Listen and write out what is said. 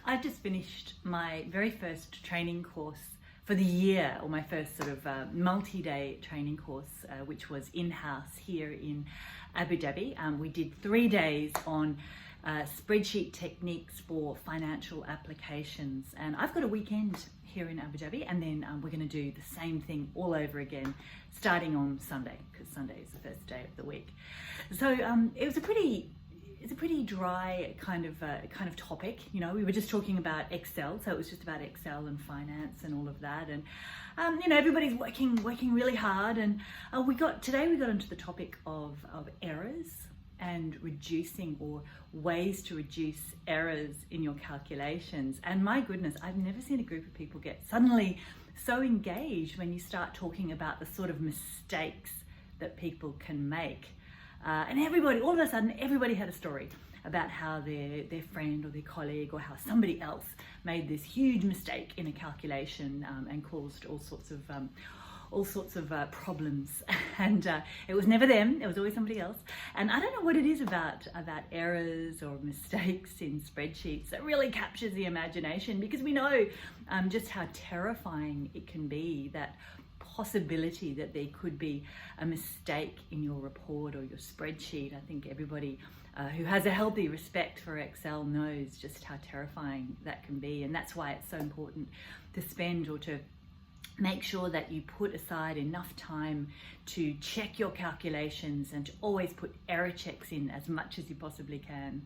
I've just finished my very first training course for the year, or my first sort of multi-day training course, which was in-house here in Abu Dhabi. We did 3 days on spreadsheet techniques for financial applications, and I've got a weekend here in Abu Dhabi, and then we're going to do the same thing all over again starting on Sunday, because Sunday is the first day of the week. So it was a pretty dry kind of topic. You know, we were just talking about Excel, so it was just about Excel and finance and all of that, and you know, everybody's working really hard, and today we got into the topic of errors and reducing, or ways to reduce errors in your calculations. And my goodness, I've never seen a group of people get suddenly so engaged when you start talking about the sort of mistakes that people can make. And everybody, all of a sudden, everybody had a story about how their friend or their colleague or how somebody else made this huge mistake in a calculation and caused all sorts of problems. And it was never them, it was always somebody else. And I don't know what it is about errors or mistakes in spreadsheets that really captures the imagination, because we know just how terrifying it can be, that possibility that there could be a mistake in your report or your spreadsheet. I think everybody who has a healthy respect for Excel knows just how terrifying that can be, and that's why it's so important to spend, or to make sure that you put aside enough time to check your calculations and to always put error checks in as much as you possibly can.